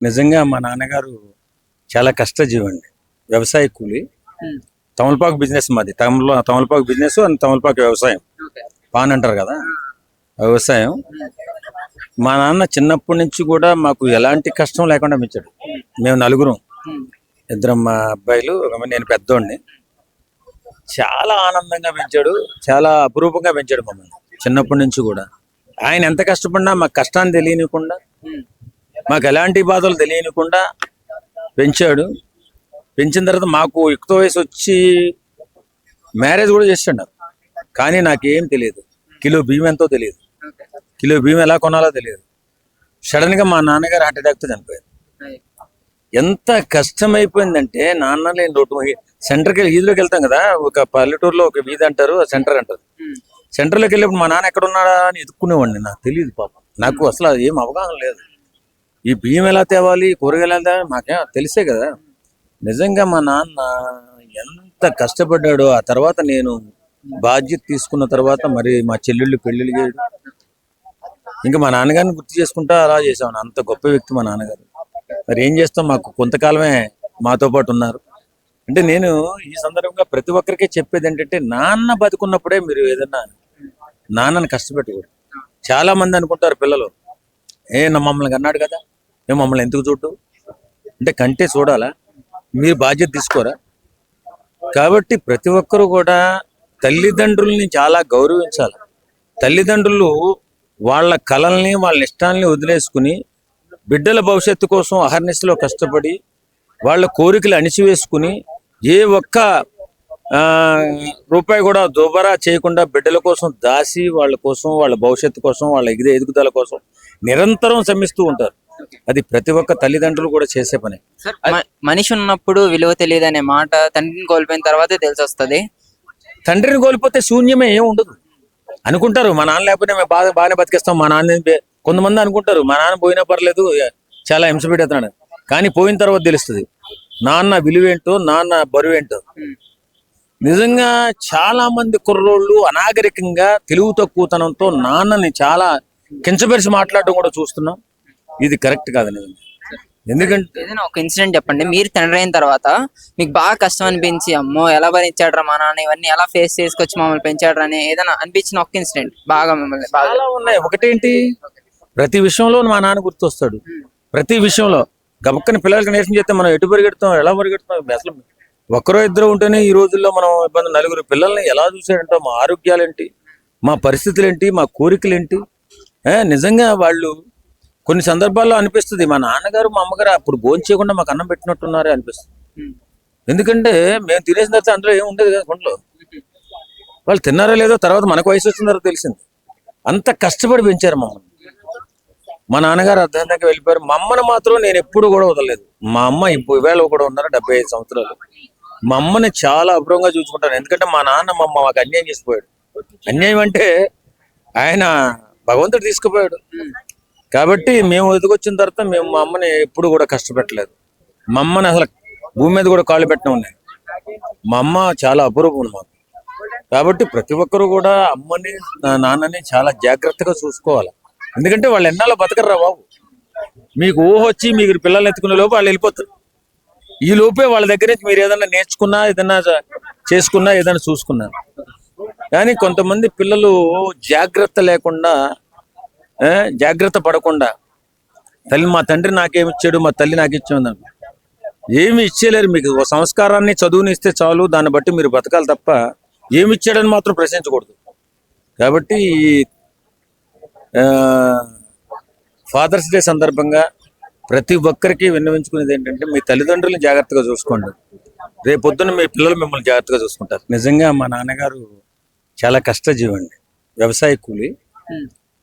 నిజంగా మా నాన్నగారు చాలా కష్టజీవండి. వ్యవసాయ కూలి. తమలపాకు బిజినెస్ మాది. తమలపాకు బిజినెస్ అండ్ తమలపాకు వ్యవసాయం. పాన్ అంటారు కదా, వ్యవసాయం. మా నాన్న చిన్నప్పటి నుంచి కూడా మాకు ఎలాంటి కష్టం లేకుండా పెంచాడు. మేము నలుగురం, ఇద్దరు మా అబ్బాయిలు, నేను పెద్దోడిని. చాలా ఆనందంగా పెంచాడు, చాలా అపురూపంగా పెంచాడు మమ్మల్ని చిన్నప్పటి నుంచి కూడా. ఆయన ఎంత కష్టపడినా మాకు కష్టాన్ని తెలియనికుండా, మాకు ఎలాంటి బాధలు తెలియనికుండా పెంచాడు. పెంచిన తర్వాత మాకు యుక్త వయసు వచ్చి మ్యారేజ్ కూడా చేస్తాడు. కానీ నాకేం తెలియదు, కిలో బియ్యం ఎంతో తెలియదు, కిలో బియ్యం ఎలా కొనాలో తెలియదు. సడన్గా మా నాన్నగారు హార్ట్ అటాక్తో చనిపోయారు. ఎంత కష్టమైపోయిందంటే, నాన్న లేని రోడ్డు సెంటర్కి వెళ్ళి వీధిలోకి వెళ్తాం కదా, ఒక పల్లెటూరులో ఒక వీధి అంటారు, సెంటర్ అంటారు. సెంటర్లోకి వెళ్ళినప్పుడు మా నాన్న ఎక్కడ ఉన్నాడా అని ఎదుక్కునేవాడిని. నాకు తెలియదు పాపం, నాకు అసలు ఏం అవగాహన లేదు. ఈ బియ్యం ఎలా తేవాలి, కూరగాయలు ఎలా తేవాలి మాకేం తెలిసే కదా. నిజంగా మా నాన్న ఎంత కష్టపడ్డాడో. ఆ తర్వాత నేను బాధ్యత తీసుకున్న తర్వాత మరి మా చెల్లెళ్ళు పెళ్ళిళ్ళు చేయడం, ఇంకా మా నాన్నగారిని గుర్తు చేసుకుంటా అలా చేసాను. అంత గొప్ప వ్యక్తి మా నాన్నగారు. మరి ఏం చేస్తాం, మాకు కొంతకాలమే మాతో పాటు ఉన్నారు. అంటే నేను ఈ సందర్భంగా ప్రతి ఒక్కరికి చెప్పేది ఏంటంటే, నాన్న బతుకున్నప్పుడే మీరు ఏదన్నా నాన్నని కష్టపెట్టకూడదు. చాలా మంది అనుకుంటారు పిల్లలు, మమ్మల్ని అన్నాడు కదా, మమ్మల్ని ఎందుకు చూడ్డు అంటే, కంటే చూడాలా, మీరు బాధ్యత తీసుకోరా. కాబట్టి ప్రతి ఒక్కరూ కూడా తల్లిదండ్రుల్ని చాలా గౌరవించాలి. తల్లిదండ్రులు వాళ్ళ కలల్ని, వాళ్ళ ఇష్టాలని వదిలేసుకుని బిడ్డల భవిష్యత్తు కోసం అహర్నిశలో కష్టపడి వాళ్ళ కోరికలు అణిచివేసుకుని ఏ ఒక్క రూపాయి కూడా దుబారా చేయకుండా బిడ్డల కోసం దాసి, వాళ్ళ కోసం, వాళ్ళ భవిష్యత్తు కోసం, వాళ్ళ ఎదుగుదల కోసం నిరంతరం శ్రమిస్తూ ఉంటారు. అది ప్రతి ఒక్క తల్లిదండ్రులు కూడా చేసే పని. మనిషి ఉన్నప్పుడు విలువ తెలియదు అనే మాట తండ్రిని కోల్పోయిన తర్వాతే తెలిసి వస్తుంది. తండ్రిని కోల్పోతే శూన్యమే, ఏం ఉండదు అనుకుంటారు. మా నాన్న లేకపోతే మేము బాగానే బతికేస్తాం, మా నాన్న. కొంతమంది అనుకుంటారు మా నాన్న పోయినా పర్లేదు, చాలా హింస పెడుతున్నాడు. కానీ పోయిన తర్వాత తెలుస్తుంది నాన్న విలువేంటో, నాన్న బరువేంటో. నిజంగా చాలా మంది కుర్రోళ్ళు అనాగరికంగా, తెలుగు తక్కువతనంతో నాన్నని చాలా కించపరిచి మాట్లాడడం కూడా చూస్తున్నాం. ఇది కరెక్ట్ కాదు నిజంగా. ఎందుకంటే ఏదైనా ఒక ఇన్సిడెంట్ చెప్పండి, మీరు తండ్రి అయిన తర్వాత మీకు బాగా కష్టం అనిపించి, అమ్మో ఎలా భరించాడ్రా మా నాన్న, ఇవన్నీ ఎలా ఫేస్ చేసుకొచ్చి మమ్మల్ని పెంచాడ్రా అని ఏదైనా అనిపించిన ఒక ఇన్సిడెంట్ బాగా మిమ్మల్ని చాలా ఉన్నాయి. ఒకటేంటి, ప్రతి విషయంలో మా నాన్న గుర్తొస్తాడు. ప్రతి విషయంలో గబక్కని పిల్లలకి నేర్చుకుని చేస్తే మనం ఎటు పరిగెడతాం, ఎలా పరిగెడతాం. అసలు ఒక్కరో ఇద్దరు ఉంటేనే ఈ రోజుల్లో మనం ఇబ్బంది. నలుగురు పిల్లల్ని ఎలా చూసాడంటో, మా ఆరోగ్యాలేంటి, మా పరిస్థితులు ఏంటి, మా కోరికలు ఏంటి. నిజంగా వాళ్ళు కొన్ని సందర్భాల్లో అనిపిస్తుంది, మా నాన్నగారు మా అమ్మగారు అప్పుడు భోజనం చేయకుండా మాకు అన్నం పెట్టినట్టున్నారే అనిపిస్తుంది. ఎందుకంటే మేము తినేసిన తర్వాత అందులో ఏమి ఉండేది కదా కొండలో. వాళ్ళు తిన్నారో లేదో తర్వాత మనకు వయసు వచ్చిన తర్వాత తెలిసింది. అంత కష్టపడి పెంచారు మమ్మల్ని. మా నాన్నగారు అర్ధంగా వెళ్ళిపోయారు. మా అమ్మని మాత్రం నేను ఎప్పుడు కూడా వదలలేదు. మా అమ్మ ఈవేళ కూడా ఉన్నారు, 75 సంవత్సరాలు. మా అమ్మని చాలా అపురంగా చూసుకుంటాను. ఎందుకంటే మా నాన్న మా అమ్మ మాకు అన్యాయం చేసిపోయాడు. అన్యాయం అంటే ఆయన భగవంతుడు తీసుకుపోయాడు. కాబట్టి మేము ఎదుగొచ్చిన తర్వాత మేము మా అమ్మని ఎప్పుడు కూడా కష్టపెట్టలేదు. మా అమ్మని అసలు భూమి మీద కూడా కాళ్ళు పెట్టిన ఉన్నాయి. మా అమ్మ చాలా అపురూపం మాకు. కాబట్టి ప్రతి ఒక్కరు కూడా అమ్మని, నాన్నని చాలా జాగ్రత్తగా చూసుకోవాలి. ఎందుకంటే వాళ్ళు ఎన్నాళ్ళు బతకర్రా బాబు. మీకు ఊహ వచ్చి మీరు పిల్లల్ని ఎత్తుకునే లోపు వాళ్ళు వెళ్ళిపోతారు. ఈ లోపే వాళ్ళ దగ్గర నుంచి మీరు ఏదైనా నేర్చుకున్నా, ఏదైనా చేసుకున్నా, ఏదైనా చూసుకున్నా. కానీ కొంతమంది పిల్లలు జాగ్రత్త లేకుండా, జాగ్రత్త పడకుండా, మా తండ్రి నాకేమిచ్చాడు, మా తల్లి నాకు ఇచ్చాడు, ఏమి ఇచ్చేలేరు. మీకు సంస్కారాన్ని, చదువుని ఇస్తే చాలు, దాన్ని బట్టి మీరు బతకాలి తప్ప ఏమి ఇచ్చాడని మాత్రం ప్రశ్నించకూడదు. కాబట్టి ఫాదర్స్ డే సందర్భంగా ప్రతి ఒక్కరికి విన్నవించుకునేది ఏంటంటే, మీ తల్లిదండ్రులను జాగ్రత్తగా చూసుకోండి. రేపొద్దున మీ పిల్లలు మిమ్మల్ని జాగ్రత్తగా చూసుకుంటారు. నిజంగా మా నాన్నగారు చాలా కష్టజీవండి. వ్యవసాయ కూలి.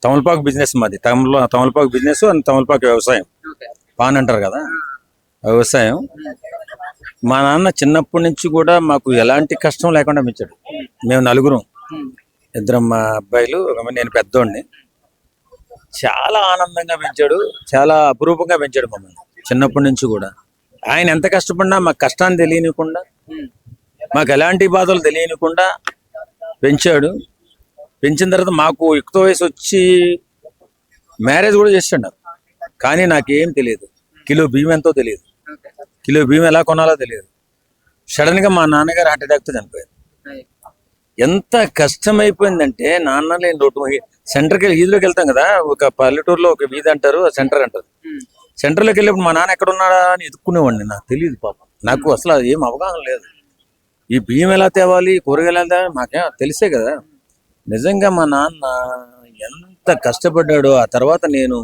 తమలపాకు బిజినెస్ మాది. తమలపాకు బిజినెస్ అండ్ తమలపాకు వ్యవసాయం. పాన్ అంటారు కదా, వ్యవసాయం. మా నాన్న చిన్నప్పటి నుంచి కూడా మాకు ఎలాంటి కష్టం లేకుండా పెంచాడు. మేము నలుగురం, ఇద్దరు మా అబ్బాయిలు, నేను పెద్దోడిని. చాలా ఆనందంగా పెంచాడు, చాలా అపురూపంగా పెంచాడు మమ్మల్ని చిన్నప్పటి నుంచి కూడా. ఆయన ఎంత కష్టపడినా మాకు కష్టాన్ని తెలియనికుండా, మాకు ఎలాంటి బాధలు తెలియనికుండా పెంచాడు. పెంచిన తర్వాత మాకు యుక్త వయసు వచ్చి మ్యారేజ్ కూడా చేస్తాడు. కానీ నాకేం తెలియదు, కిలో బియ్యం ఎంతో తెలియదు, కిలో బియ్యం ఎలా కొనాలో తెలియదు. సడన్గా మా నాన్నగారు హార్ట్ అటాక్తో చనిపోయారు. ఎంత కష్టమైపోయిందంటే నాన్న లేని రోడ్డు సెంటర్కి వెళ్ళి వీధిలోకి వెళ్తాం కదా, ఒక పల్లెటూరులో ఒక వీధి అంటారు, సెంటర్ అంటారు. సెంటర్లోకి వెళ్ళినప్పుడు మా నాన్న ఎక్కడ ఉన్నాడా అని ఎత్తుక్కునేవాడిని. నాకు తెలియదు పాపం, నాకు అసలు ఏం అవగాహన లేదు. ఈ బియ్యం ఎలా తేవాలి, కూరగాయలు ఎలా తేవాలి మాకేం తెలిసే కదా. నిజంగా మా నాన్న ఎంత కష్టపడ్డాడో. ఆ తర్వాత నేను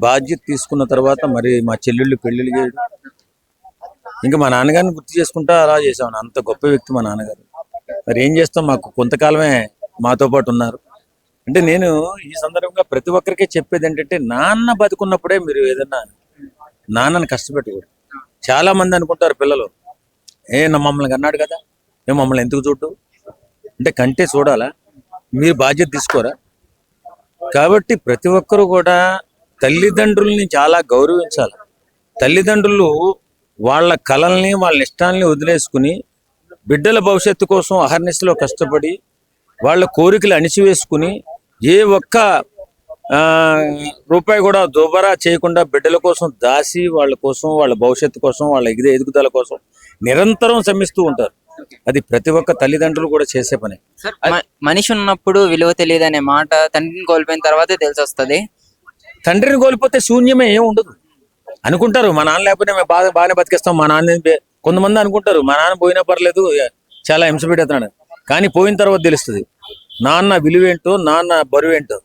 బాధ్యత తీసుకున్న తర్వాత మరి మా చెల్లెళ్ళు పెళ్ళిళ్ళు చేయడం, ఇంకా మా నాన్నగారిని గుర్తు చేసుకుంటా అలా చేసాం. అంత గొప్ప వ్యక్తి మా నాన్నగారు. మరి ఏం చేస్తాం, మాకు కొంతకాలమే మాతో పాటు ఉన్నారు. అంటే నేను ఈ సందర్భంగా ప్రతి ఒక్కరికి చెప్పేది ఏంటంటే, నాన్న బతుకున్నప్పుడే మీరు ఏదన్నా నాన్నని కష్టపెట్టకూడదు. చాలా మంది అనుకుంటారు పిల్లలు, మమ్మల్ని అన్నాడు కదా, మమ్మల్ని ఎందుకు చూడు అంటే, కంటే చూడాలా, మీరు బాధ్యత తీసుకోరా. కాబట్టి ప్రతి ఒక్కరూ కూడా తల్లిదండ్రుల్ని చాలా గౌరవించాలి. తల్లిదండ్రులు వాళ్ళ కలల్ని వాళ్ళ ఇష్టాలని వదిలేసుకుని బిడ్డల భవిష్యత్తు కోసం అహర్నిశలో కష్టపడి వాళ్ళ కోరికలు అణిచివేసుకుని ఏ ఒక్క రూపాయి కూడా దుబారా చేయకుండా బిడ్డల కోసం దాసి వాళ్ళ కోసం, వాళ్ళ భవిష్యత్తు కోసం, వాళ్ళ ఎదుగుదల కోసం నిరంతరం శ్రమిస్తూ ఉంటారు. అది ప్రతి ఒక్క తల్లిదండ్రులు కూడా చేసే పని. మనిషి ఉన్నప్పుడు విలువ తెలియదు అనే మాట తండ్రిని కోల్పోయిన తర్వాతే తెలిసి వస్తుంది. తండ్రిని కోల్పోతే శూన్యమే, ఏం ఉండదు అనుకుంటారు. మా నాన్న లేకపోతే మేము బాగానే బతికేస్తాం, మా నాన్న కొంతమంది అనుకుంటారు మా నాన్న పోయినా పర్లేదు, చాలా హింస పెడుతున్నాడు. కానీ పోయిన తర్వాత తెలుస్తుంది నాన్న విలువేంటో, నాన్న బరువేంటో.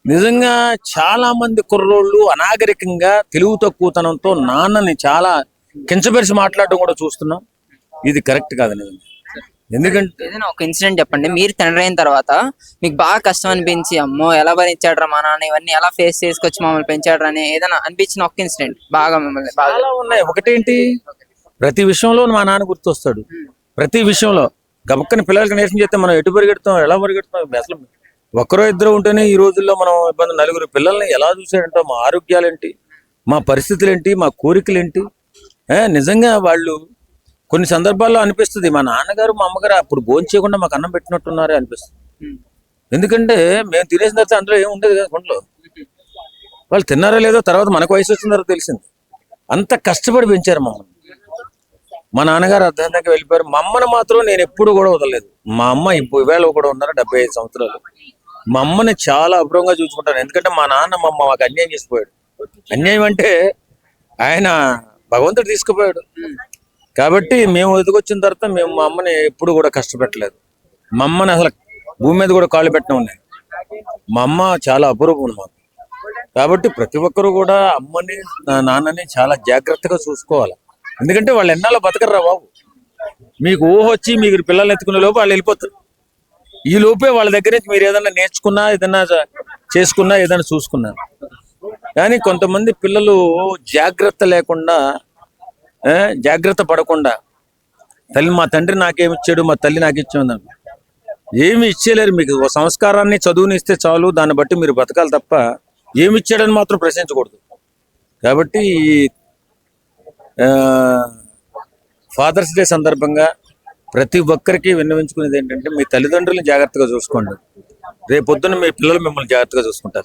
నిజంగా చాలా మంది కుర్రోళ్ళు అనాగరికంగా తెలుగు తక్కువతనంతో నాన్నని చాలా కించపరిచి మాట్లాడడం కూడా చూస్తున్నాం. ఇది కరెక్ట్ కాదు నిజంగా. ఎందుకంటే ఏదైనా ఒక ఇన్సిడెంట్ చెప్పండి, మీరు తండ్రి అయిన తర్వాత మీకు బాగా కష్టం అనిపించి, అమ్మో ఎలా భరించాడ్రా మా నాన్న, ఇవన్నీ ఎలా ఫేస్ చేసుకొచ్చి మమ్మల్ని పెంచాడ్రా అని ఏదైనా అనిపించిన ఒక ఇన్సిడెంట్ బాగా మిమ్మల్ని చాలా ఉన్నాయి. ఒకటేంటి, ప్రతి విషయంలో మా నాన్న గుర్తొస్తాడు. ప్రతి విషయంలో గబక్కని పిల్లలకి నేర్చుకుని చేస్తే మనం ఎటు పరిగెడతాం, ఎలా పరిగెడతాం. అసలు ఒక్కరో ఇద్దరు ఉంటేనే ఈ రోజుల్లో మనం ఇబ్బంది. నలుగురు పిల్లల్ని ఎలా చూసాడంటో, మా ఆరోగ్యాలేంటి, మా పరిస్థితులు ఏంటి, మా కోరికలు ఏంటి. నిజంగా వాళ్ళు కొన్ని సందర్భాల్లో అనిపిస్తుంది, మా నాన్నగారు మా అమ్మగారు అప్పుడు భోజనం చేయకుండా మాకు అన్నం పెట్టినట్టున్నారే అనిపిస్తుంది. ఎందుకంటే మేము తినేసిన తర్వాత అందులో ఏమి ఉండేది కదా కొంట్లో. వాళ్ళు తిన్నారో లేదో తర్వాత మనకు వయసు వచ్చిన తర్వాత తెలిసింది. అంత కష్టపడి పెంచారు మమ్మల్ని. మా నాన్నగారు అర్ధంతంగా వెళ్ళిపోయారు. మా అమ్మని మాత్రం నేను ఎప్పుడు కూడా వదలలేదు. మా అమ్మ ఈవేళ కూడా ఉన్నారు, 75 సంవత్సరాలు. మా అమ్మని చాలా అపురంగా చూసుకుంటాను. ఎందుకంటే మా నాన్న మా అమ్మ మాకు అన్యాయం చేసిపోయాడు. అన్యాయం అంటే ఆయన భగవంతుడు తీసుకుపోయాడు. కాబట్టి మేము ఎదుగొచ్చిన తర్వాత మేము మా అమ్మని ఎప్పుడు కూడా కష్టపెట్టలేదు. మా అమ్మని అసలు భూమి మీద కూడా కాళ్ళు పెట్టిన ఉన్నాయి. మా అమ్మ చాలా అపురూపం మాకు. కాబట్టి ప్రతి ఒక్కరు కూడా అమ్మని నాన్నని చాలా జాగ్రత్తగా చూసుకోవాలి. ఎందుకంటే వాళ్ళు ఎన్నాళ్ళు బతకర్రా బాబు. మీకు ఊహ వచ్చి మీరు పిల్లల్ని ఎత్తుకునే లోపు వాళ్ళు వెళ్ళిపోతారు. ఈ లోపే వాళ్ళ దగ్గర నుంచి మీరు ఏదైనా నేర్చుకున్నా, ఏదైనా చేసుకున్నా, ఏదైనా చూసుకున్నా. కానీ కొంతమంది పిల్లలు జాగ్రత్త లేకుండా, జాగ్రత్త పడకుండా, మా తండ్రి నాకేమిచ్చాడు, మా తల్లి నాకు ఇచ్చాడు, ఏమి ఇచ్చేలేరు. మీకు సంస్కారాన్ని, చదువుని ఇస్తే చాలు, దాన్ని బట్టి మీరు బతకాలి తప్ప ఏమి ఇచ్చాడని మాత్రం ప్రశ్నించకూడదు. కాబట్టి ఫాదర్స్ డే సందర్భంగా ప్రతి ఒక్కరికి విన్నవించుకునేది ఏంటంటే, మీ తల్లిదండ్రులను జాగ్రత్తగా చూసుకోండి. రేపొద్దున మీ పిల్లలు మిమ్మల్ని జాగ్రత్తగా చూసుకుంటారు.